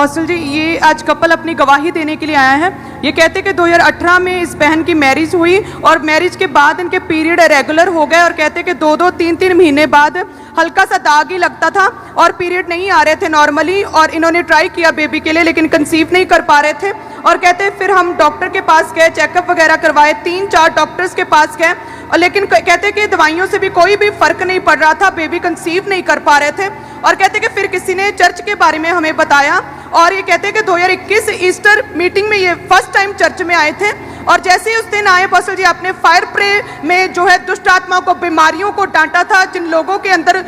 Apostle जी, ये आज couple अपनी गवाही देने के लिए आया है। ये कहते कि 2018 में इस बहन की मैरिज हुई और मैरिज के बाद इनके पीरियड रेगुलर हो गए और कहते कि 2-2, 3-3 महीने बाद हल्का सा दाग ही लगता था और पीरियड नहीं आ रहे थे नॉर्मली, और इन्होंने ट्राई किया बेबी के लिए लेकिन कंसीव नहीं कर पा रहे थे। और कहते फिर हम डॉक्टर के पास गए, चेकअप वगैरह करवाए, 3-4 डॉक्टर्स के पास गए, और लेकिन कहते कि दवाइयों से भी कोई भी फर्क नहीं पड़ रहा था, बेबी कंसीव नहीं कर पा रहे थे। और कहते कि फिर किसी ने चर्च के बारे में हमें बताया और ये कहते कि 2021 ईस्टर मीटिंग में ये फर्स्ट टाइम चर्च में आए थे। और जैसे ही उस दिन आए अपोस्टल जी, आपने फायर प्रे में जो है दुष्ट आत्माओं को, बीमारियों को डांटा था, जिन लोगों के अंदर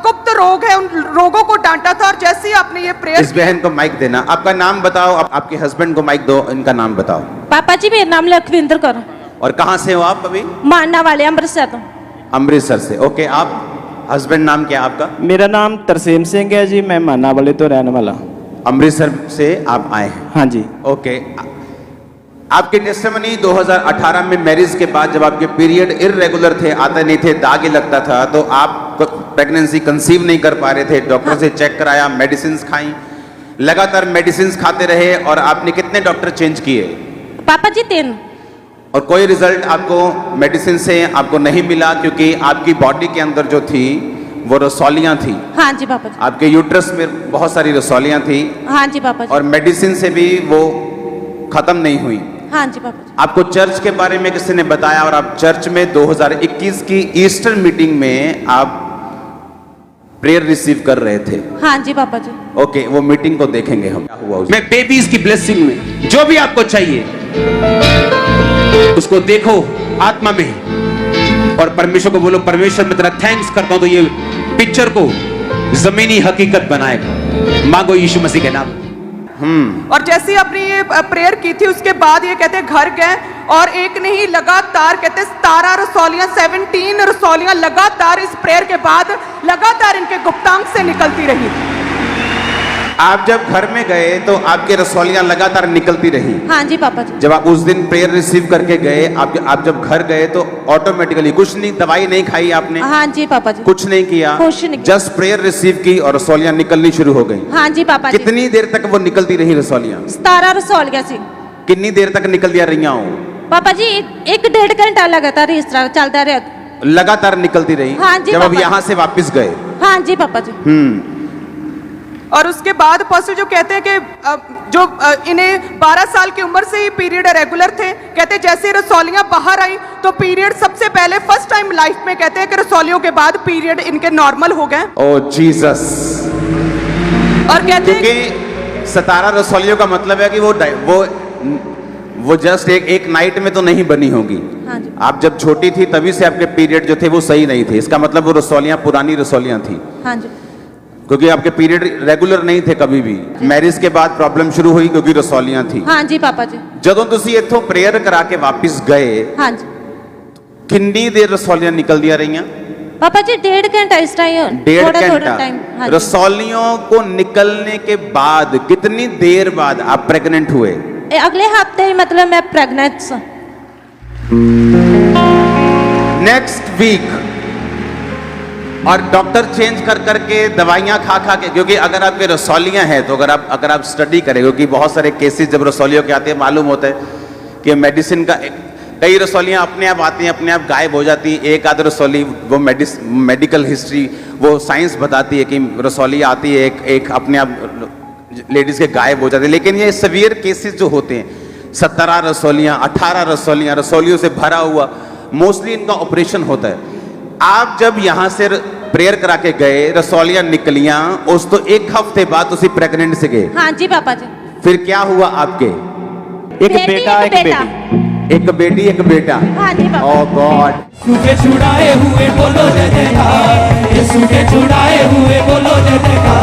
गुप्त रोग है उन रोगों को डांटा था। और जैसे ही आपने ये प्रेयर, इस बहन को माइक देना, आपका नाम बताओ, आपके हस्बैंड को माइक दो, इनका नाम बताओ। पापा जी मेरा नाम लखविंदर कौर। और कहाँ से हो आप? अभी माना वाले अमृतसर। अमृतसर से। ओके, आप हस्बैंड नाम क्या आपका? मेरा नाम तरसेम सिंह है जी, मैं माना वाले तो रहने वाला। अमृतसर से आप आए हैं? हाँ जी। ओके, आपकी टेस्टिमनी 2018 में मैरिज के बाद जब आपके पीरियड इर्रेगुलर थे, आते नहीं थे, दाग ही लगता था, तो आप प्रेगनेंसी कंसीव नहीं कर पा रहे थे, डॉक्टर से चेक कराया, मेडिसिन खाई, लगातार मेडिसिन खाते रहे, और आपने कितने डॉक्टर चेंज किए? पापा जी 3। और कोई रिजल्ट आपको मेडिसिन से आपको नहीं मिला, क्योंकि आपकी बॉडी के अंदर जो थी वो रसौलियां थी। हाँ जी पापा जी। आपके यूट्रस में बहुत सारी रसौलियां थी। हाँ जी पापा जी। और मेडिसिन से भी वो खत्म नहीं हुई। हाँ जी पापा जी। आपको चर्च के बारे में किसी ने बताया और आप चर्च में 2021 की ईस्टर मीटिंग में आप प्रेयर रिसीव कर रहे थे। हाँ जी पापा जी। ओके, वो मीटिंग को देखेंगे हम। क्या हुआ मैं बेबीज की ब्लेसिंग में जो भी आपको चाहिए उसको देखो आत्मा में, और परमेश्वर को बोलो, परमेश्वर मैं तेरा थैंक्स करता हूं, तो ये पिक्चर को जमीनी हकीकत बनाएगा। मांगो यीशु मसीह के नाम। और जैसे ही अपनी ये प्रेयर की थी उसके बाद ये कहते घर गए और एक नहीं लगातार कहते 17 रसौलियां, 17 रसौलियां लगातार इस प्रेयर के बाद लगातार इनके गुप्तांग से निकलती रही। आप जब घर में गए तो आपके रसौलियां लगातार निकलती रही? हाँ जी पापा जी। जब आप उस दिन प्रेयर रिसीव करके गए, आप जब घर गए तो ऑटोमेटिकली कुछ नहीं, दवाई नहीं खाई आपने? हाँ जी पापा जी। कुछ नहीं किया, कुछ नहीं, जस्ट प्रेयर रिसीव की और रसौलियां निकलनी शुरू हो गई? हाँ जी पापा जी। कितनी देर तक वो निकलती रही रसौलियां? 17 रसौलियां सी। कितनी देर तक निकल दिया रही हूँ? पापा जी 1-1.5 घंटा लगातार इस तरह चलता रहा। लगातार निकलती रही? हाँ जी जब अब पापा। यहाँ से वापस गए? हाँ जी पापा जी। और उसके बाद अपोस्टल जो कहते हैं कि जो इन्हें 12 साल की उम्र से ही पीरियड रेगुलर थे, कहते जैसे रसौलियां बाहर आई तो पीरियड सबसे पहले फर्स्ट टाइम लाइफ में कहते हैं कि रसौलियों के बाद पीरियड इनके नॉर्मल हो गए। ओह जीसस। और कहते हैं क्योंकि 17 रसौलियों का मतलब है कि वो जस्ट एक नाइट में तो नहीं बनी होगी। हाँ जी। आप जब छोटी थी तभी से आपके पीरियड जो थे वो सही नहीं थे, इसका मतलब वो रसौलियां पुरानी रसौलियां थी। हाँ जी। क्योंकि आपके पीरियड रेगुलर नहीं थे कभी भी। मैरिज के बाद प्रॉब्लम शुरू हुई क्योंकि रसौलियां थी। हाँ जी पापा जी। ਜਦੋਂ ਤੁਸੀਂ ਇੱਥੋਂ प्रेयर करा के वापस गए, हाँ जी कितनी देर रसौलियां निकल दिया रही? पापा जी 1.5 घंटा इस टाइम। 1.5 घंटा। रसौलियों को निकलने के बाद कितनी देर बाद आप प्रेग्नेंट हुए? अगले हफ्ते ही मतलब मैं प्रेग्नेंट। Next week. और डॉक्टर चेंज कर करके, दवाइयां खा खा के, क्योंकि अगर आपके रसौलियां हैं तो अगर आप स्टडी करें, क्योंकि बहुत सारे केसेस जब रसौलियों के आते हैं मालूम होता है कि मेडिसिन का कई रसौलियां अपने आप आती हैं, अपने आप गायब हो जाती है। एक आध रसौली वो मेडिकल हिस्ट्री वो साइंस बताती है कि रसौली आती है, एक अपने आप लेडीज के गायब हो जाती है। लेकिन ये सीवियर केसेस जो होते हैं, 17 रसौलियां, 18 रसौलियां, रसौलियों से भरा हुआ, मोस्टली इनका ऑपरेशन होता है। आप जब यहाँ से प्रेयर करा के गए, रसौलियां निकलियां, उस तो एक हफ्ते बाद उसी प्रेग्नेंट से गए? हाँ जी पापा जी। फिर क्या हुआ आपके? एक बेटा एक बेटी। एक बेटी एक बेटा। हाँ जी पापा। ओह गॉड। सूखे छुड़ाए हुए बोलो जय जयकार, ये सूखे छुड़ाए हुए बोलो जय जयकार,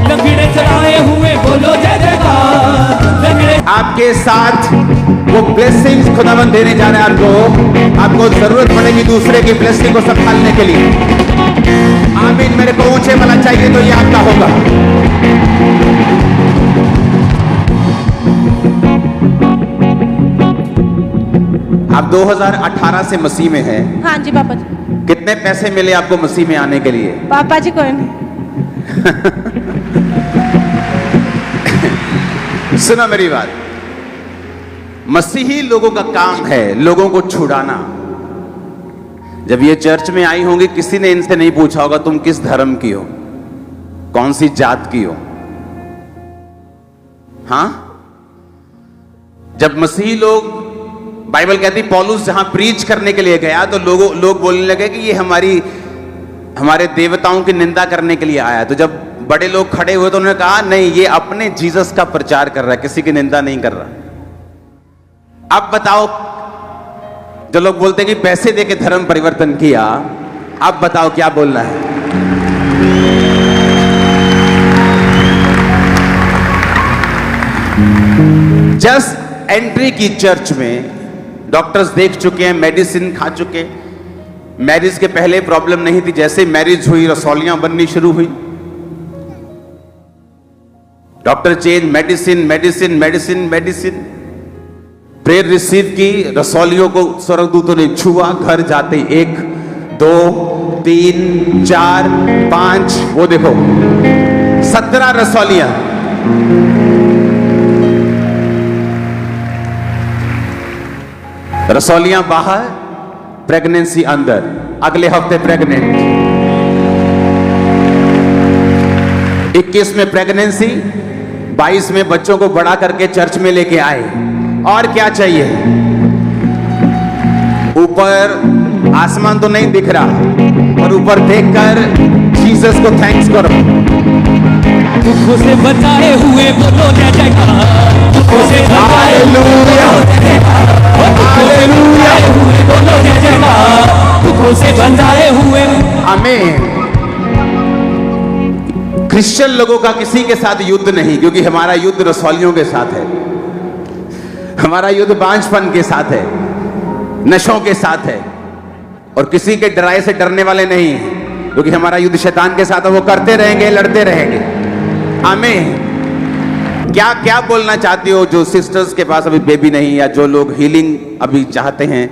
लंगड़े चढ़ाए हुए बोलो जय जयकार, लंगड़े। आपके साथ वो ब्लेसिंग्स खुदावन देने जा रहे हैं आपको जरूरत पड़ेगी दूसरे की ब्लेसिंग को संभालने के लिए। आमीन। मेरे को ऊंचे वाला चाहिए तो ये आपका होगा। आप 2018 से मसीह में हैं। हाँ जी पापा जी। कितने पैसे मिले आपको मसीह में आने के लिए? पापा जी कोई नहीं। सुनो मेरी बात, मसीही लोगों का काम है लोगों को छुड़ाना। जब ये चर्च में आई होंगी, किसी ने इनसे नहीं पूछा होगा तुम किस धर्म की हो, कौन सी जात की हो। हां, जब मसीही लोग, बाइबल कहती पौलुस जहां प्रीच करने के लिए गया तो लोग बोलने लगे कि ये हमारे देवताओं की निंदा करने के लिए आया। तो जब बड़े लोग खड़े हुए तो उन्होंने कहा नहीं, ये अपने जीसस का प्रचार कर रहा है, किसी की निंदा नहीं कर रहा। अब बताओ, जो लोग बोलते हैं कि पैसे देके धर्म परिवर्तन किया, अब बताओ क्या बोलना है। जस्ट एंट्री की चर्च में, डॉक्टर्स देख चुके हैं, मेडिसिन खा चुके। मैरिज के पहले प्रॉब्लम नहीं थी, जैसे मैरिज हुई रसौलियां बननी शुरू हुई। Doctor change, medicine medicine medicine medicine, prayer receive की, रसौलियों को स्वर्गदूतों ने छुआ। घर जाते 1 2 3 4 5, वो देखो 17 रसौलियां। रसौलियां बाहर, प्रेगनेंसी अंदर। अगले हफ्ते प्रेग्नेंट, 21 में प्रेगनेंसी, 22 में बच्चों को बड़ा करके चर्च में लेके आए। और क्या चाहिए? ऊपर आसमान तो नहीं दिख रहा, और ऊपर देखकर जीसस को थैंक्स करो। दुखों से बचाए हुए बोलो जय जयकार, दुखों से बचाए हुए बोलो जय जयकार, दुखों से बचाए हुए। आमीन। क्रिश्चियन लोगों का किसी के साथ युद्ध नहीं, क्योंकि हमारा युद्ध रसौलियों के साथ है, हमारा युद्ध बांझपन के साथ है, नशों के साथ है, और किसी के डराए से डरने वाले नहीं है, क्योंकि हमारा युद्ध शैतान के साथ है। वो करते रहेंगे, लड़ते रहेंगे। आमीन। क्या क्या बोलना चाहती हो जो सिस्टर्स के पास अभी बेबी नहीं, या जो लोग हीलिंग अभी चाहते हैं,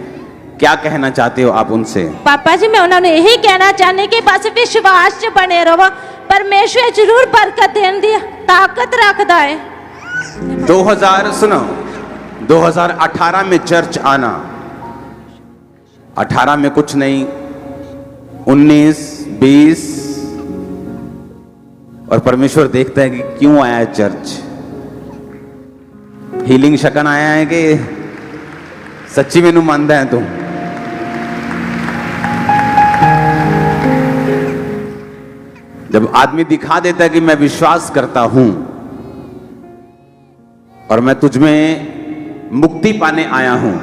क्या कहना चाहते हो आप उनसे? पापा जी, मैं उन्होंने यही कहना चाहने कि बस विश्वास च बने रहो, परमेश्वर जरूर बरकत देन दी ताकत रखता है। 2018 में चर्च आना, 18 में कुछ नहीं, 19 20, और परमेश्वर देखता है कि क्यों आया है चर्च। हीलिंग शकन आया है कि सच्ची में मानता है तुम? जब आदमी दिखा देता है कि मैं विश्वास करता हूं और मैं तुझ में मुक्ति पाने आया हूं,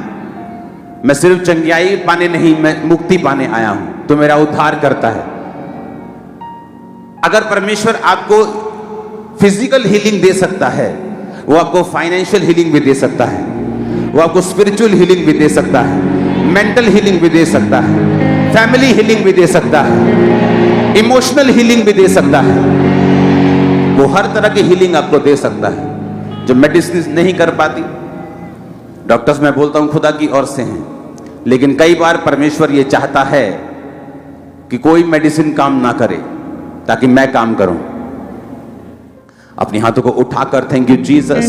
मैं सिर्फ चंगियाई पाने नहीं, मैं मुक्ति पाने आया हूं, तो मेरा उद्धार करता है। अगर परमेश्वर आपको फिजिकल हीलिंग दे सकता है, वो आपको फाइनेंशियल हीलिंग भी दे सकता है, वो आपको स्पिरिचुअल हीलिंग भी दे सकता है, मेंटल हीलिंग भी दे सकता है, फैमिली हीलिंग भी दे सकता है, इमोशनल हीलिंग भी दे सकता है। वो हर तरह की हीलिंग आपको दे सकता है जो मेडिसिन नहीं कर पाती। डॉक्टर्स, मैं बोलता हूं, खुदा की ओर से हैं, लेकिन कई बार परमेश्वर ये चाहता है कि कोई मेडिसिन काम ना करे ताकि मैं काम करूं। अपने हाथों को उठाकर थैंक यू जीसस।